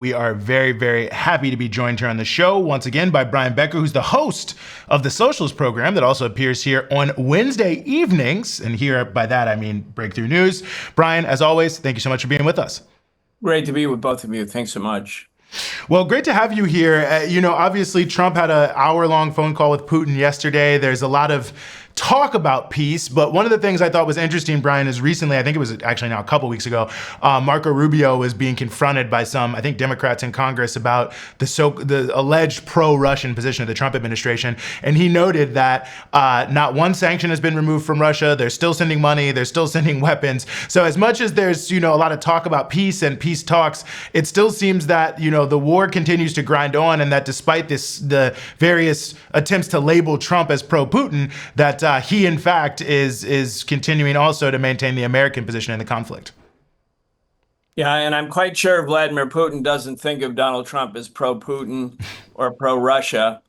We are very, very happy to be joined here on the show once again by Brian Becker, who's the host of the Socialist program that also appears here on Wednesday evenings. And here, by that, I mean Breakthrough News. Brian, as always, thank you so much for being with us. Great to be with both of you. Thanks so much. Well, great to have you here. Obviously, Trump had an hour-long phone call with Putin yesterday. There's a lot of talk about peace, but one of the things I thought was interesting, Brian, is recently, I think it was actually now a couple weeks ago, Marco Rubio was being confronted by some, I think, Democrats in Congress about the alleged pro-Russian position of the Trump administration. And he noted that not one sanction has been removed from Russia. They're still sending money. They're still sending weapons. So as much as there's, a lot of talk about peace and peace talks, it still seems that, the war continues to grind on, and that despite the various attempts to label Trump as pro-Putin, that he, in fact, is continuing also to maintain the American position in the conflict. Yeah, and I'm quite sure Vladimir Putin doesn't think of Donald Trump as pro-Putin or pro-Russia.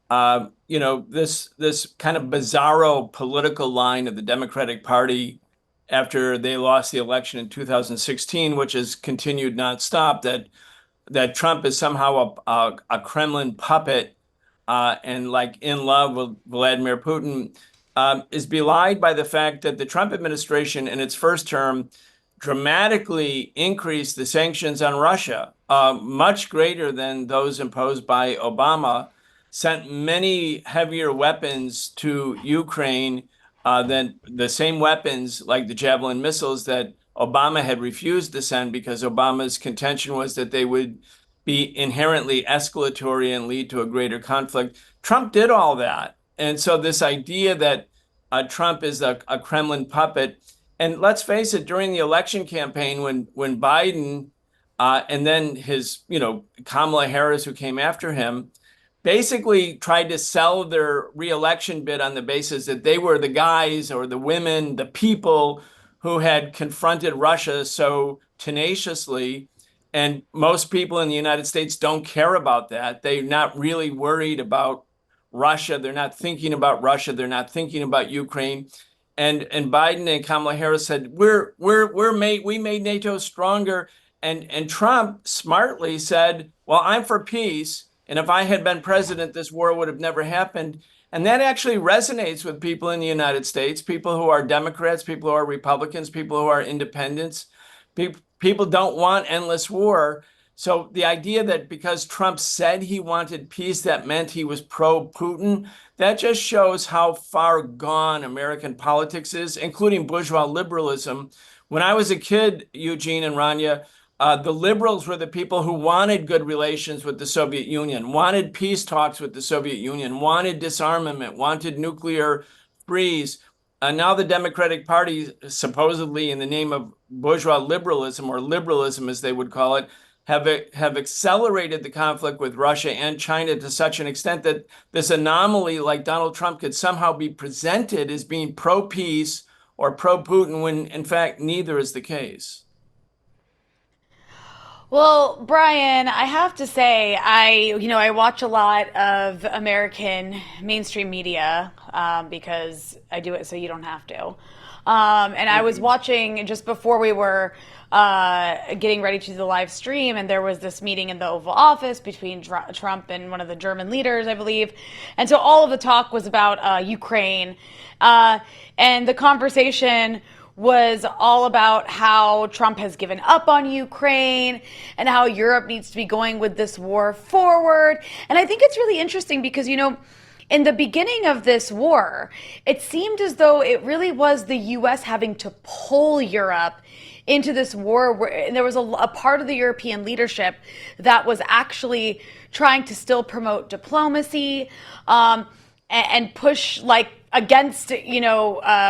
This kind of bizarro political line of the Democratic Party after they lost the election in 2016, which has continued nonstop, that Trump is somehow a Kremlin puppet and like in love with Vladimir Putin, is belied by the fact that the Trump administration in its first term dramatically increased the sanctions on Russia, much greater than those imposed by Obama, sent many heavier weapons to Ukraine than the same weapons like the Javelin missiles that Obama had refused to send because Obama's contention was that they would be inherently escalatory and lead to a greater conflict. Trump did all that. And so this idea that Trump is a Kremlin puppet, and let's face it, during the election campaign, when Biden and then his, Kamala Harris, who came after him, basically tried to sell their reelection bid on the basis that they were the guys or the women, the people who had confronted Russia so tenaciously. And most people in the United States don't care about that. They're not really worried about Russia. They're not thinking about Russia. They're not thinking about Ukraine. And Biden and Kamala Harris said, we made NATO stronger. And Trump smartly said, well, I'm for peace. And if I had been president, this war would have never happened. And that actually resonates with people in the United States, people who are Democrats, people who are Republicans, people who are independents. People don't want endless war. So the idea that because Trump said he wanted peace, that meant he was pro-Putin, that just shows how far gone American politics is, including bourgeois liberalism. When I was a kid, Eugene and Rania, the liberals were the people who wanted good relations with the Soviet Union, wanted peace talks with the Soviet Union, wanted disarmament, wanted nuclear freeze. Now the Democratic Party, supposedly in the name of bourgeois liberalism, or liberalism as they would call it, have accelerated the conflict with Russia and China to such an extent that this anomaly, like Donald Trump, could somehow be presented as being pro-peace or pro-Putin, when in fact neither is the case. Well, Brian, I have to say, I watch a lot of American mainstream media because I do it so you don't have to. And I was watching just before we were getting ready to do the live stream, and there was this meeting in the Oval Office between Trump and one of the German leaders, I believe. And so all of the talk was about Ukraine. And the conversation was all about how Trump has given up on Ukraine and how Europe needs to be going with this war forward. And I think it's really interesting because, in the beginning of this war, it seemed as though it really was the U.S. having to pull Europe into this war, and there was a part of the European leadership that was actually trying to still promote diplomacy and push against,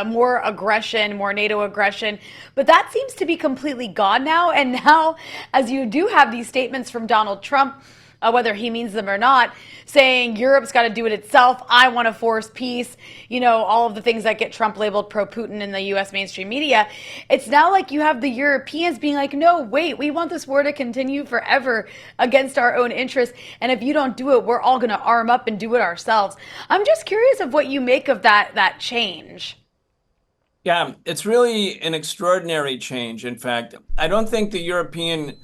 more aggression, more NATO aggression. But that seems to be completely gone now. And now, as you do have these statements from Donald Trump, whether he means them or not, saying Europe's got to do it itself. I want to force peace. All of the things that get Trump labeled pro-Putin in the U.S. mainstream media. It's now like you have the Europeans being like, no, wait, we want this war to continue forever against our own interests. And if you don't do it, we're all going to arm up and do it ourselves. I'm just curious of what you make of that change. Yeah, it's really an extraordinary change. In fact, I don't think the European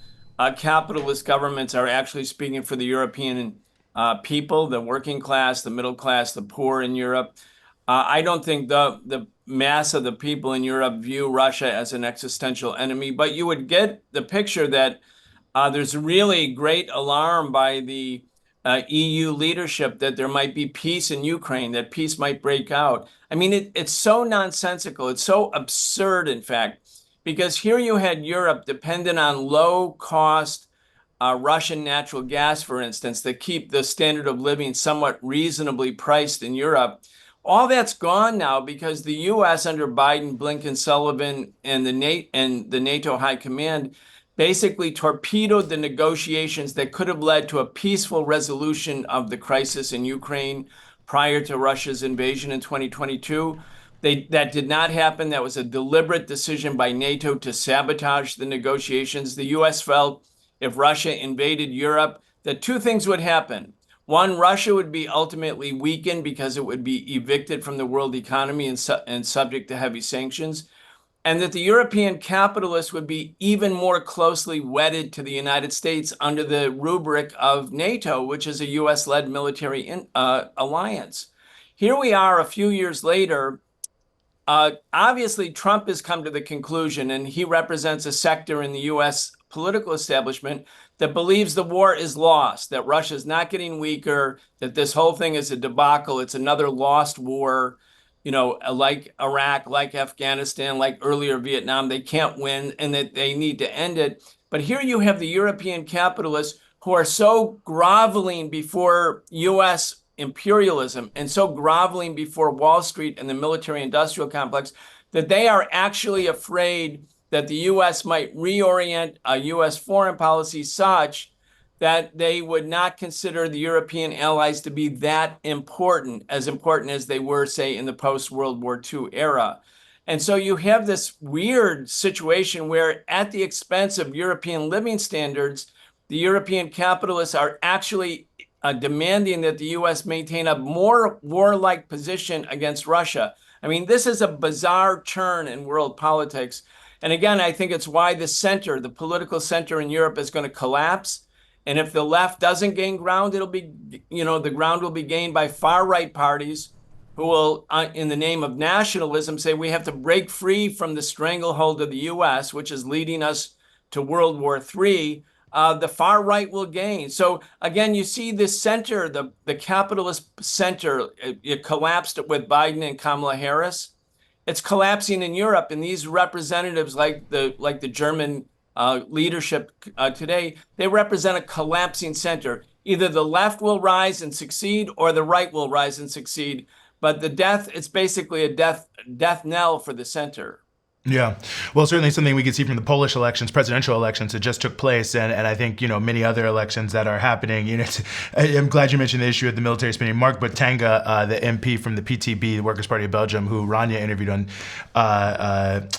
capitalist governments are actually speaking for the European people, the working class, the middle class, the poor in Europe. I don't think the mass of the people in Europe view Russia as an existential enemy, but you would get the picture that there's really great alarm by the EU leadership that there might be peace in Ukraine, that peace might break out. I mean, it's so nonsensical. It's so absurd, in fact, because here you had Europe dependent on low-cost Russian natural gas, for instance, that keep the standard of living somewhat reasonably priced in Europe. All that's gone now because the U.S. under Biden, Blinken, Sullivan, and the NATO High Command basically torpedoed the negotiations that could have led to a peaceful resolution of the crisis in Ukraine prior to Russia's invasion in 2022. That did not happen. That was a deliberate decision by NATO to sabotage the negotiations. The U.S. felt if Russia invaded Europe, that two things would happen. One, Russia would be ultimately weakened because it would be evicted from the world economy and subject to heavy sanctions, and that the European capitalists would be even more closely wedded to the United States under the rubric of NATO, which is a U.S.-led military alliance. Here we are a few years later. Obviously, Trump has come to the conclusion, and he represents a sector in the U.S. political establishment that believes the war is lost, that Russia is not getting weaker, that this whole thing is a debacle. It's another lost war, like Iraq, like Afghanistan, like earlier Vietnam. They can't win, and that they need to end it. But here you have the European capitalists who are so groveling before U.S. imperialism and so groveling before Wall Street and the military-industrial complex that they are actually afraid that the U.S. might reorient a U.S. foreign policy such that they would not consider the European allies to be that important as they were, say, in the post-World War II era. And so you have this weird situation where, at the expense of European living standards, the European capitalists are actually demanding that the U.S. maintain a more warlike position against Russia. I mean, this is a bizarre turn in world politics. And again, I think it's why the political center in Europe is going to collapse. And if the left doesn't gain ground, the ground will be gained by far-right parties who will, in the name of nationalism, say we have to break free from the stranglehold of the U.S., which is leading us to World War III. The far right will gain. So again, you see this center, the capitalist center, it collapsed with Biden and Kamala Harris. It's collapsing in Europe, and these representatives, like the German leadership today, they represent a collapsing center. Either the left will rise and succeed, or the right will rise and succeed. But it's basically a death knell for the center. Yeah. Well, certainly something we could see from the Polish elections, presidential elections that just took place, and I think, many other elections that are happening. I'm glad you mentioned the issue of the military spending. Mark Botanga, the MP from the PTB, the Workers' Party of Belgium, who Rania interviewed on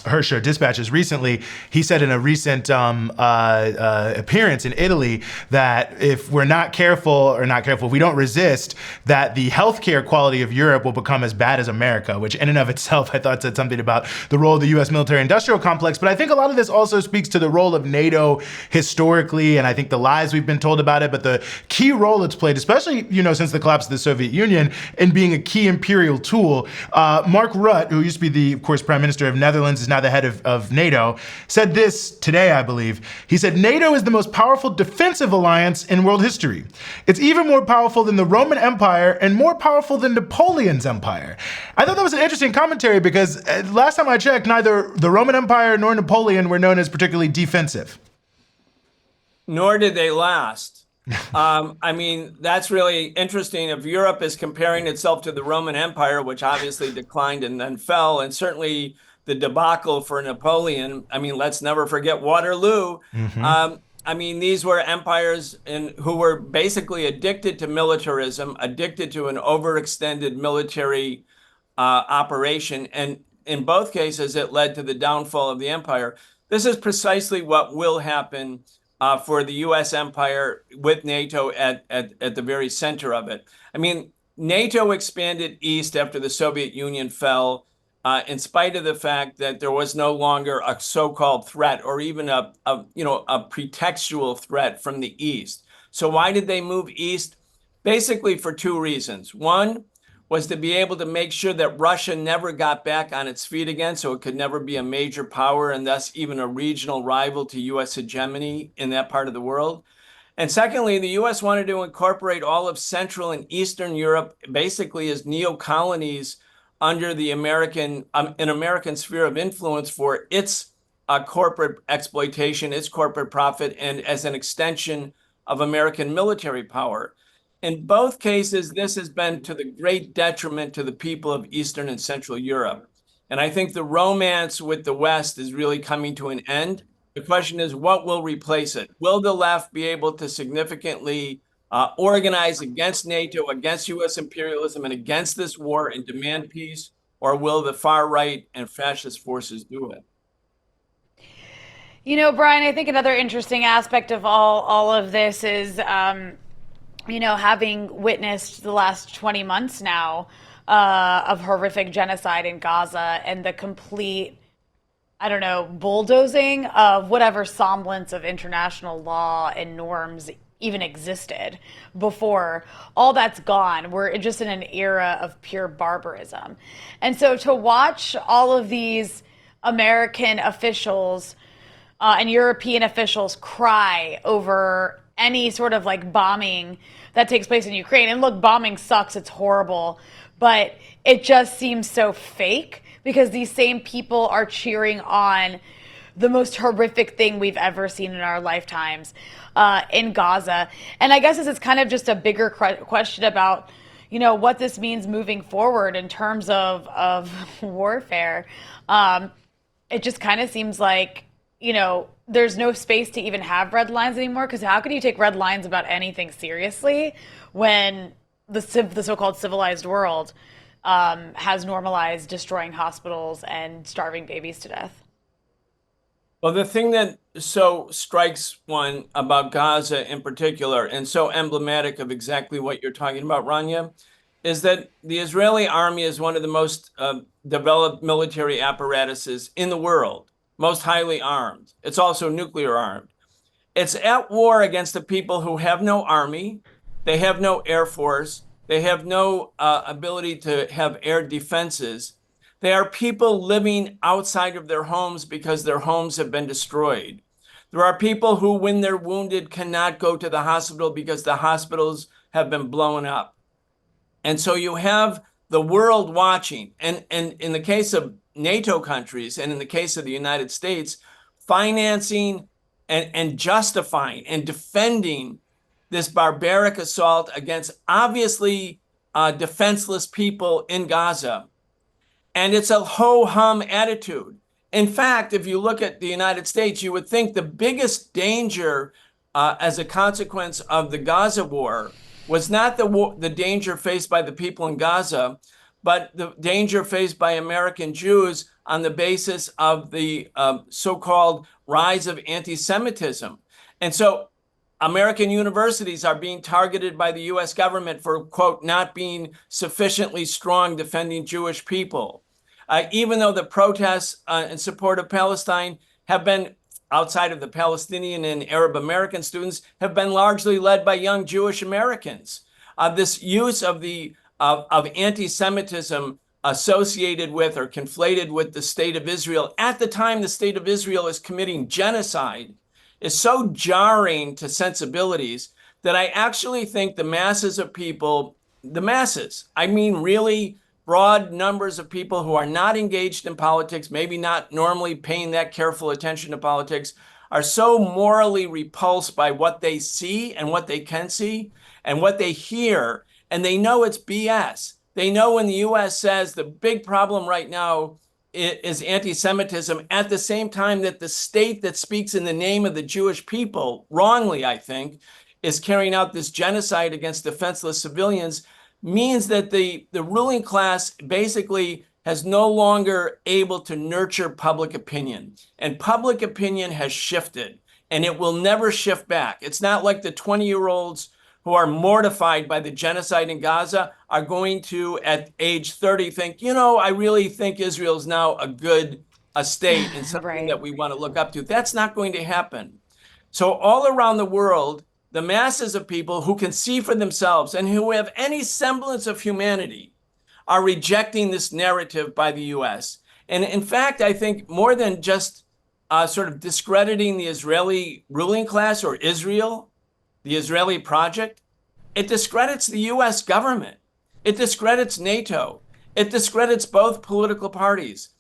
her show Dispatches recently, he said in a recent appearance in Italy that if we're not careful, if we don't resist, that the healthcare quality of Europe will become as bad as America, which in and of itself I thought said something about the role of the U.S. military-industrial complex. But I think a lot of this also speaks to the role of NATO historically, and I think the lies we've been told about it, but the key role it's played, especially, since the collapse of the Soviet Union, in being a key imperial tool. Mark Rutte, who used to be the, of course, Prime Minister of Netherlands, is now the head of NATO, said this today, I believe. He said, NATO is the most powerful defensive alliance in world history. It's even more powerful than the Roman Empire and more powerful than Napoleon's empire. I thought that was an interesting commentary because last time I checked, neither the Roman Empire nor Napoleon were known as particularly defensive. Nor did they last. I mean, that's really interesting. If Europe is comparing itself to the Roman Empire, which obviously declined and then fell, and certainly the debacle for Napoleon, I mean, let's never forget Waterloo. I mean, these were empires who were basically addicted to militarism, addicted to an overextended military operation. And in both cases, it led to the downfall of the empire. This is precisely what will happen for the U.S. empire with NATO at the very center of it. I mean, NATO expanded east after the Soviet Union fell. in spite of the fact that there was no longer a so-called threat or even a pretextual threat from the East. So why did they move east? Basically for two reasons. One was to be able to make sure that Russia never got back on its feet again, so it could never be a major power and thus even a regional rival to U.S. hegemony in that part of the world. And secondly, the U.S. wanted to incorporate all of Central and Eastern Europe basically as neo-colonies under the an American sphere of influence for its corporate exploitation, its corporate profit, and as an extension of American military power. In both cases, this has been to the great detriment to the people of Eastern and Central Europe. And I think the romance with the West is really coming to an end. The question is, what will replace it? Will the left be able to significantly organize against NATO, against U.S. imperialism, and against this war and demand peace? Or will the far right and fascist forces do it? You know, Brian, I think another interesting aspect of all of this is, having witnessed the last 20 months now of horrific genocide in Gaza and the complete, bulldozing of whatever semblance of international law and norms even existed before. All that's gone. We're just in an era of pure barbarism. And so to watch all of these American officials and European officials cry over any sort of like bombing that takes place in Ukraine. And look, bombing sucks, it's horrible, but it just seems so fake because these same people are cheering on the most horrific thing we've ever seen in our lifetimes in Gaza. And I guess this is kind of just a bigger question about, what this means moving forward in terms of warfare. It just kind of seems like, there's no space to even have red lines anymore, because how can you take red lines about anything seriously when the so-called civilized world has normalized destroying hospitals and starving babies to death? Well, the thing that so strikes one about Gaza in particular, and so emblematic of exactly what you're talking about, Rania, is that the Israeli army is one of the most developed military apparatuses in the world. Most highly armed. It's also nuclear armed. It's at war against the people who have no army, they have no air force, they have no ability to have air defenses. They are people living outside of their homes because their homes have been destroyed. There are people who, when they're wounded, cannot go to the hospital because the hospitals have been blown up. And so you have the world watching. And in the case of NATO countries, and in the case of the United States, financing and justifying and defending this barbaric assault against obviously defenseless people in Gaza. And it's a ho-hum attitude. In fact, if you look at the United States, you would think the biggest danger as a consequence of the Gaza war was not the danger faced by the people in Gaza, but the danger faced by American Jews on the basis of the so-called rise of anti-Semitism. And so American universities are being targeted by the US government for, quote, not being sufficiently strong defending Jewish people. Even though the protests in support of Palestine have been, outside of the Palestinian and Arab American students, have been largely led by young Jewish Americans. This use of anti-Semitism associated with or conflated with the state of Israel at the time the state of Israel is committing genocide is so jarring to sensibilities that I actually think the masses of people, I mean really broad numbers of people who are not engaged in politics, maybe not normally paying that careful attention to politics, are so morally repulsed by what they see and what they can see and what they hear, and they know it's BS. They know when the U.S. says the big problem right now is anti-Semitism, at the same time that the state that speaks in the name of the Jewish people, wrongly, I think, is carrying out this genocide against defenseless civilians, means that the ruling class basically has no longer able to nurture public opinion. And public opinion has shifted, and it will never shift back. It's not like the 20-year-olds who are mortified by the genocide in Gaza are going to, at age 30, think, I really think Israel is now a state and something Right. that we want to look up to. That's not going to happen. So all around the world, the masses of people who can see for themselves and who have any semblance of humanity are rejecting this narrative by the U.S. And in fact, I think more than just sort of discrediting the Israeli ruling class or Israel, the Israeli project, it discredits the U.S. government. It discredits NATO. It discredits both political parties.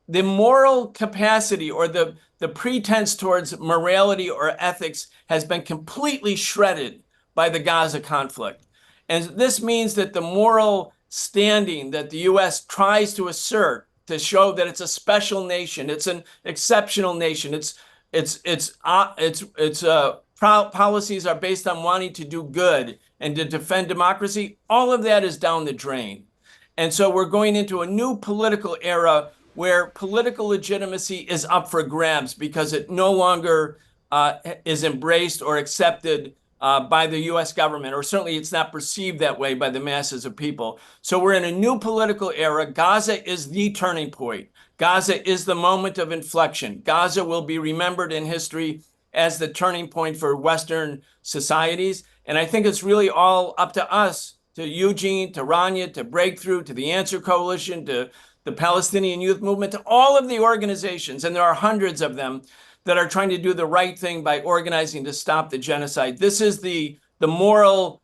The moral capacity or the pretense towards morality or ethics has been completely shredded by the Gaza conflict. And this means that the moral standing that the U.S. tries to assert to show that it's a special nation, it's an exceptional nation, its policies are based on wanting to do good and to defend democracy, all of that is down the drain. And so we're going into a new political era where political legitimacy is up for grabs because it no longer is embraced or accepted by the U.S. government, or certainly it's not perceived that way by the masses of people. So we're in a new political era. Gaza is the turning point. Gaza is the moment of inflection. Gaza will be remembered in history as the turning point for Western societies. And I think it's really all up to us, to Eugene, to Rania, to Breakthrough, to the Answer Coalition, to the Palestinian Youth Movement, to all of the organizations, and there are hundreds of them, that are trying to do the right thing by organizing to stop the genocide. This is the moral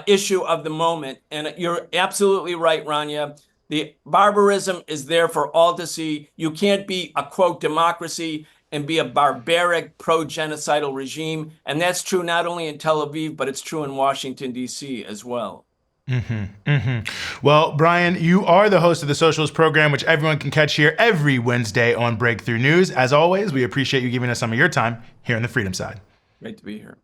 issue of the moment. And you're absolutely right, Rania. The barbarism is there for all to see. You can't be a, quote, democracy and be a barbaric pro-genocidal regime. And that's true not only in Tel Aviv, but it's true in Washington, D.C. as well. Well, Brian, you are the host of the Socialist program, which everyone can catch here every Wednesday on Breakthrough News. As always, we appreciate you giving us some of your time here on the Freedom Side. Great to be here.